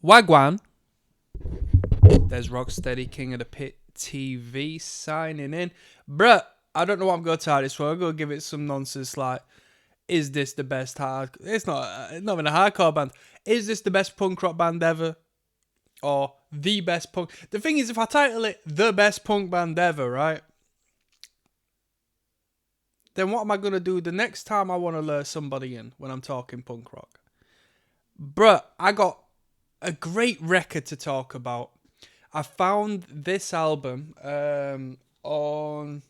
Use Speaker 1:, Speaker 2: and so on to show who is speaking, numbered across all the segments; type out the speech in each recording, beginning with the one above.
Speaker 1: Wagwan. There's Rocksteady, King of the Pit TV signing in. Bruh, I don't know what I'm going to tell this for. I'm going to give it some nonsense like, is this the best hard... It's not even a hardcore band. Is this the best punk rock band ever? Or the best punk... The thing is, if I title it the best punk band ever, right? Then what am I going to do the next time I want to lure somebody in when I'm talking punk rock? Bruh, I got a great record to talk about. I found this album on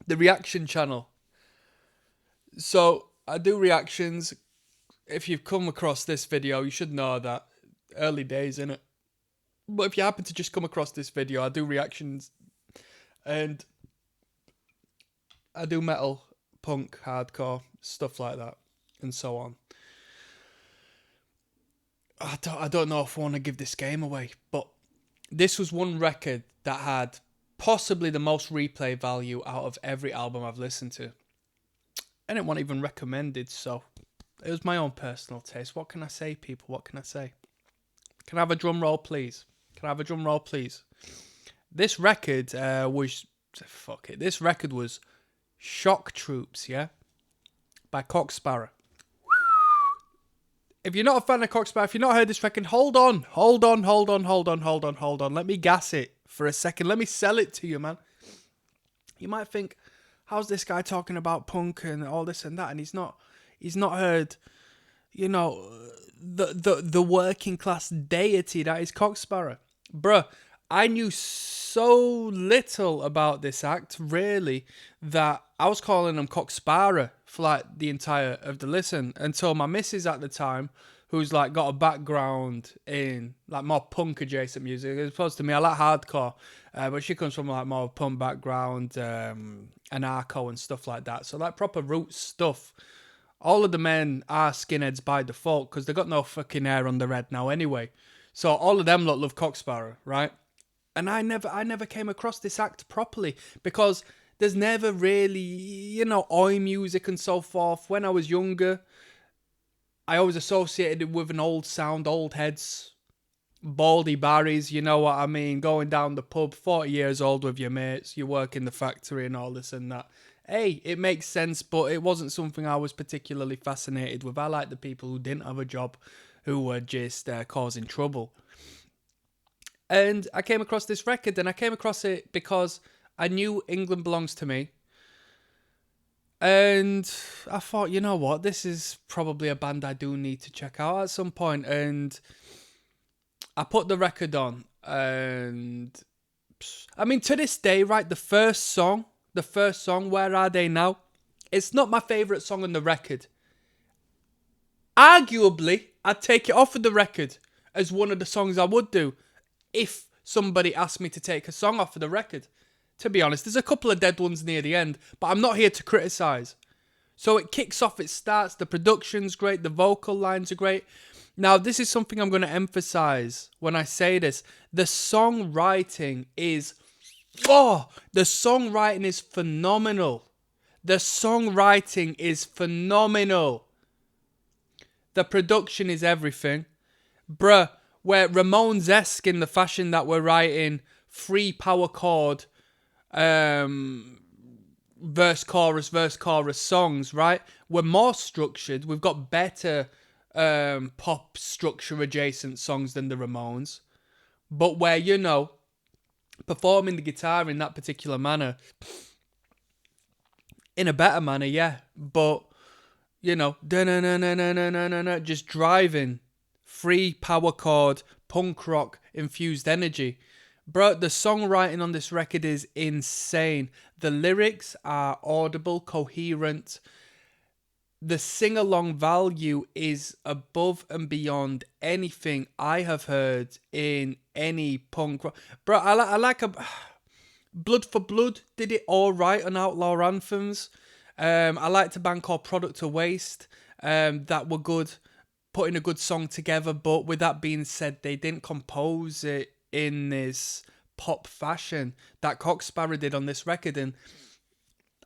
Speaker 1: the Reaction channel. So I do reactions. If you've come across this video, you should know that. Early days, innit? But if you happen to just come across this video, I do reactions. And I do metal, punk, hardcore, stuff like that. And so on. I don't know if I want to give this game away, but this was one record that had possibly the most replay value out of every album I've listened to. And it wasn't even recommended, so it was my own personal taste. What can I say, people? What can I say? Can I have a drum roll, please? Can I have a drum roll, please? This record was... Fuck it. This record was Shock Troops, yeah? By Cock Sparrer. If you're not a fan of Cock Sparrer, if you've not heard this record, hold on. Let me gas it for a second. Let me sell it to you, man. You might think, how's this guy talking about punk and all this and that? And he's not heard, you know, the working class deity that is Cock Sparrer. Bruh, I knew so little about this act, really, that I was calling him Cock Sparrer for like the entire of the listen until my missus at the time, who's like got a background in like more punk adjacent music as opposed to me. I like hardcore, but she comes from like more punk background, anarcho and stuff like that. So like proper roots stuff. All of the men are skinheads by default because they got no fucking hair on their head now anyway. So all of them lot love Cock Sparrer, right? And I never came across this act properly because there's never really, you know, oi music and so forth. When I was younger, I always associated it with an old sound, old heads, baldy Barrys, you know what I mean? Going down the pub, 40 years old with your mates, you work in the factory and all this and that. Hey, it makes sense, but it wasn't something I was particularly fascinated with. I like the people who didn't have a job, who were just causing trouble. And I came across this record, and I came across it because I knew England Belongs to Me. And I thought, you know what, this is probably a band I do need to check out at some point. And I put the record on, and I mean, to this day, right, the first song, Where Are They Now? It's not my favourite song on the record. Arguably, I'd take it off of the record as one of the songs I would do if somebody asked me to take a song off of the record. To be honest, there's a couple of dead ones near the end, but I'm not here to criticise. So it kicks off, it starts, the production's great, the vocal lines are great. Now, this is something I'm going to emphasise when I say this. The songwriting is... the songwriting is phenomenal. The songwriting is phenomenal. The production is everything. Bruh, we're Ramones-esque in the fashion that we're writing 3 power chord verse, chorus songs, right? We're more structured. We've got better pop structure adjacent songs than the Ramones. But where, you know, performing the guitar in that particular manner, in a better manner, yeah. But, you know, just driving 3 power chord, punk rock infused energy. Bro, the songwriting on this record is insane. The lyrics are audible, coherent. The sing-along value is above and beyond anything I have heard in any punk rock. Bro, I like a... Blood for Blood did it all right on Outlaw Anthems. I liked a band called Product of Waste that were good, putting a good song together. But with that being said, they didn't compose it in this pop fashion that Cock Sparrer did on this record. And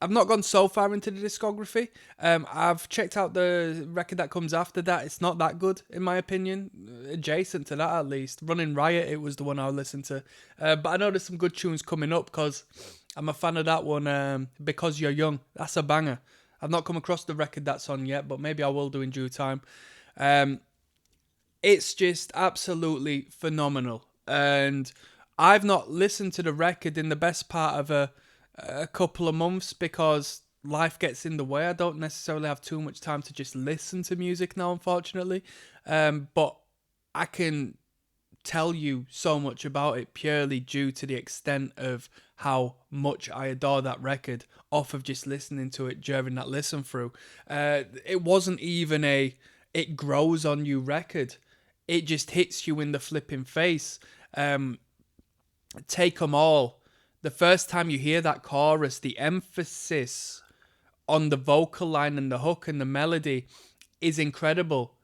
Speaker 1: I've not gone so far into the discography. I've checked out the record that comes after that. It's not that good, in my opinion. Adjacent to that, at least. Running Riot, it was the one I listened to. But I know there's some good tunes coming up because I'm a fan of that one, Because You're Young. That's a banger. I've not come across the record that's on yet, but maybe I will do in due time. It's just absolutely phenomenal. And I've not listened to the record in the best part of a couple of months because life gets in the way. I don't necessarily have too much time to just listen to music now, unfortunately. But I can tell you so much about it purely due to the extent of how much I adore that record off of just listening to it during that listen through. It wasn't even it grows on you record. It just hits you in the flipping face. Take 'Em All. The first time you hear that chorus, the emphasis on the vocal line and the hook and the melody is incredible.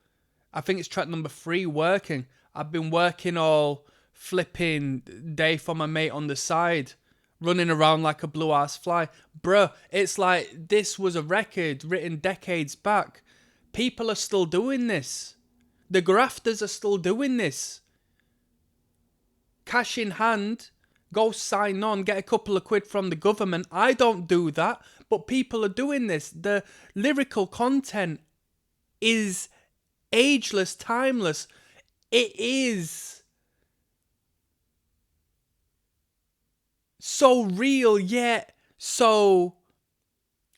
Speaker 1: I think it's track number 3, Working. I've been working all flipping day for my mate on the side, running around like a blue-ass fly. Bruh, it's like this was a record written decades back. People are still doing this. The grafters are still doing this. Cash in hand, go sign on, get a couple of quid from the government. I don't do that, but people are doing this. The lyrical content is ageless, timeless. It is so real yet so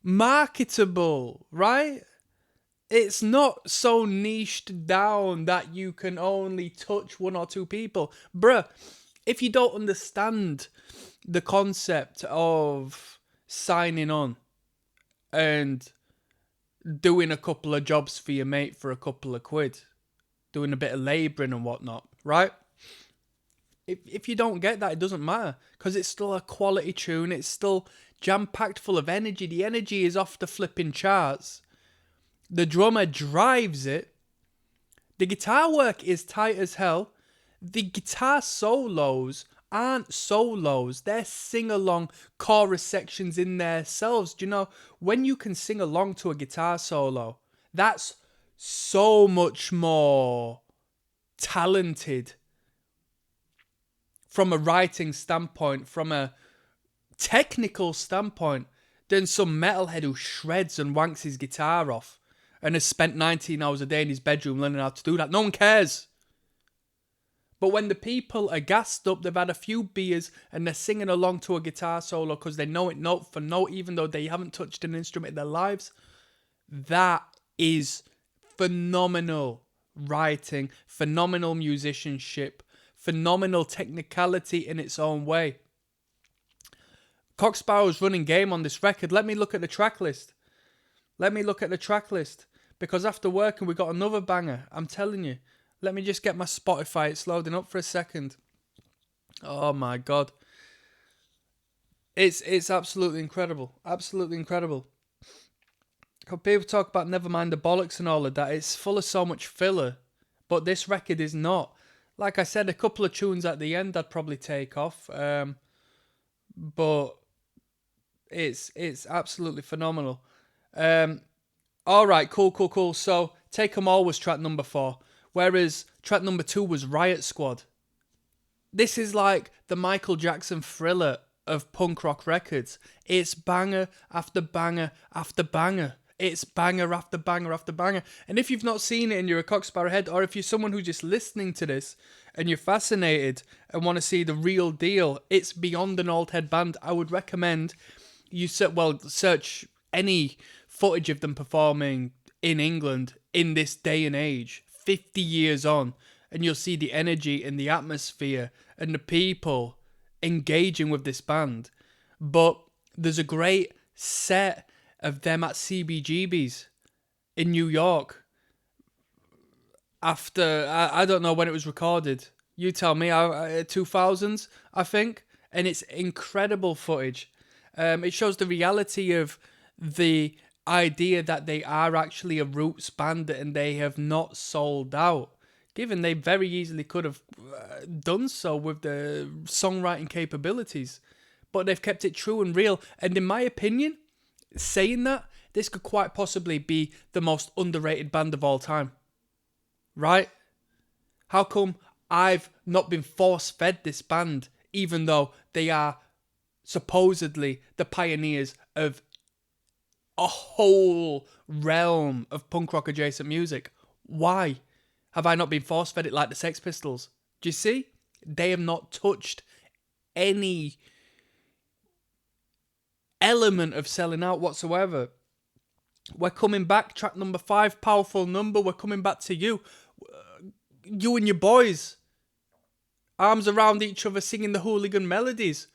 Speaker 1: marketable, right? It's not so niched down that you can only touch 1 or 2 people. Bruh, if you don't understand the concept of signing on and doing a couple of jobs for your mate for a couple of quid, doing a bit of labouring and whatnot, right? If you don't get that, it doesn't matter because it's still a quality tune. It's still jam-packed full of energy. The energy is off the flipping charts. The drummer drives it. The guitar work is tight as hell. The guitar solos aren't solos. They're sing-along chorus sections in themselves. Do you know, when you can sing along to a guitar solo, that's so much more talented from a writing standpoint, from a technical standpoint, than some metalhead who shreds and wanks his guitar off and has spent 19 hours a day in his bedroom learning how to do that. No one cares. But when the people are gassed up, they've had a few beers and they're singing along to a guitar solo because they know it note for note, even though they haven't touched an instrument in their lives, that is phenomenal writing, phenomenal musicianship, phenomenal technicality in its own way. Cock Sparrow's running game on this record. Let me look at the track list. Because after working, we got another banger. I'm telling you. Let me just get my Spotify. It's loading up for a second. Oh my God. It's absolutely incredible. Absolutely incredible. People talk about Nevermind the Bollocks and all of that. It's full of so much filler. But this record is not. Like I said, a couple of tunes at the end I'd probably take off. But it's absolutely phenomenal. Alright, cool. So, Take 'Em All was track number 4. Whereas track number 2 was Riot Squad. This is like the Michael Jackson Thriller of punk rock records. It's banger after banger after banger. It's banger after banger after banger. And if you've not seen it and you're a Cock Sparrow head, or if you're someone who's just listening to this and you're fascinated and want to see the real deal, it's beyond an old head band. I would recommend you search any footage of them performing in England in this day and age, 50 years on, and you'll see the energy and the atmosphere and the people engaging with this band. But there's a great set of them at CBGB's in New York after, I don't know when it was recorded. You tell me, 2000s, I think. And it's incredible footage. It shows the reality of the idea that they are actually a roots band and they have not sold out, given they very easily could have done so with the songwriting capabilities, but they've kept it true and real. And in my opinion, Saying that, this could quite possibly be the most underrated band of all time. Right? How come I've not been force-fed this band, even though they are supposedly the pioneers of a whole realm of punk rock adjacent music? Why have I not been force-fed it like the Sex Pistols? Do you see? They have not touched any element of selling out whatsoever. We're coming back, track number 5, Powerful Number. We're coming back to you. You and your boys. Arms around each other singing the hooligan melodies.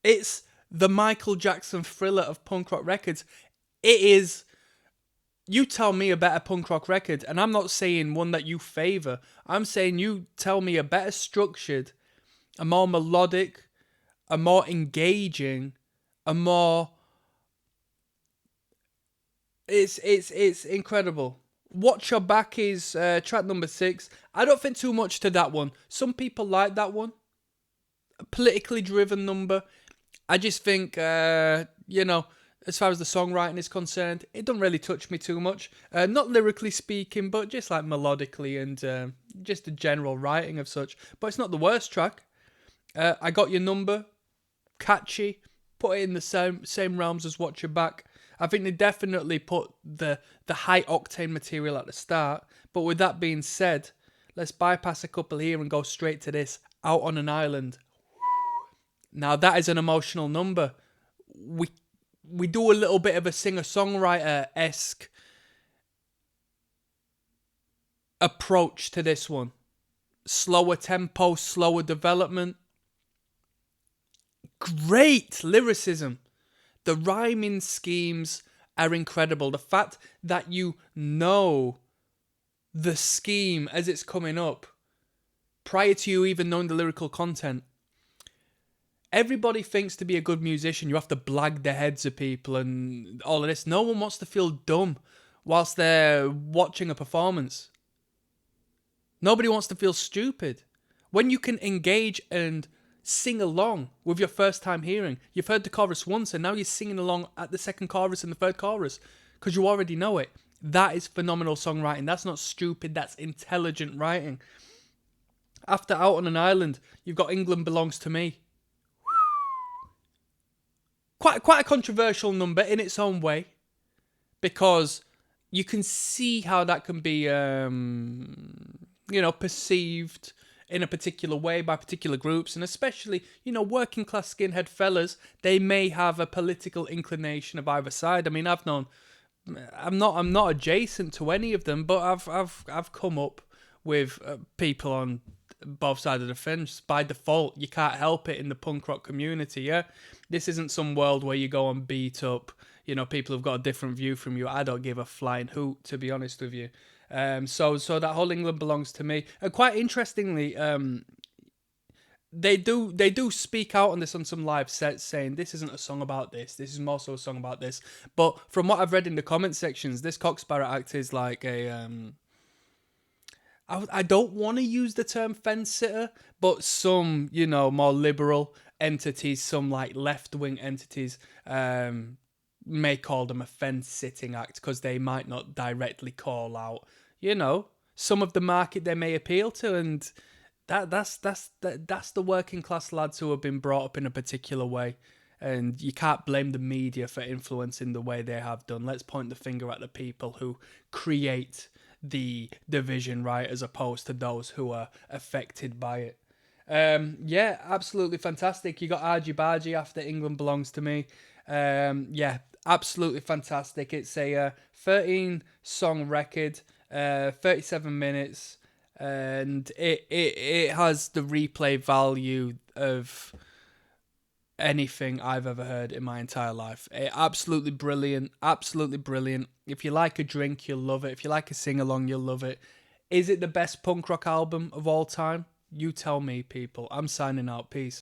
Speaker 1: It's the Michael Jackson Thriller of punk rock records. It is. You tell me a better punk rock record, and I'm not saying one that you favour. I'm saying you tell me a better structured, a more melodic, a more engaging, a more... It's incredible. Watch Your Back is track number 6. I don't think too much to that one. Some people like that one. A politically driven number. I just think, as far as the songwriting is concerned, it doesn't really touch me too much. Not lyrically speaking, but just like melodically and just the general writing of such. But it's not the worst track. I Got Your Number. Catchy. Put it in the same realms as Watch Your Back. I think they definitely put the high octane material at the start. But with that being said, let's bypass a couple here and go straight to this. Out on an Island. Now that is an emotional number. We do a little bit of a singer-songwriter-esque approach to this one. Slower tempo, slower development. Great lyricism. The rhyming schemes are incredible. The fact that you know the scheme as it's coming up, prior to you even knowing the lyrical content. Everybody thinks to be a good musician, you have to blag the heads of people and all of this. No one wants to feel dumb whilst they're watching a performance. Nobody wants to feel stupid. When you can engage and sing along with your first time hearing. You've heard the chorus once and now you're singing along at the second chorus and the third chorus because you already know it. That is phenomenal songwriting. That's not stupid, that's intelligent writing. After Out on an Island, you've got England Belongs to Me. Quite a controversial number in its own way because you can see how that can be perceived in a particular way by particular groups, and especially, working class skinhead fellas, they may have a political inclination of either side. I mean, I'm not adjacent to any of them, but I've come up with people on both sides of the fence by default. You can't help it in the punk rock community. Yeah, this isn't some world where you go and beat up, people who've got a different view from you. I don't give a flying hoot, to be honest with you. So that whole England Belongs to Me. And quite interestingly, they do speak out on this on some live sets, saying this isn't a song about this. This is more so a song about this. But from what I've read in the comment sections, this Cock Sparrow Act is like a I don't want to use the term fence sitter, but some more liberal entities, some like left wing entities, may call them a fence sitting act because they might not directly call out, some of the market they may appeal to, and that's the working class lads who have been brought up in a particular way, and you can't blame the media for influencing the way they have done. Let's point the finger at the people who create the division, right, as opposed to those who are affected by it. Yeah, absolutely fantastic. You got Argy Bargy after England Belongs to Me. Yeah, absolutely fantastic. It's a 13-song record, 37 minutes, and it has the replay value of anything I've ever heard in my entire life. Absolutely brilliant, absolutely brilliant. If you like a drink, you'll love it. If you like a sing-along, you'll love it. Is it the best punk rock album of all time? You tell me, people. I'm signing out. Peace.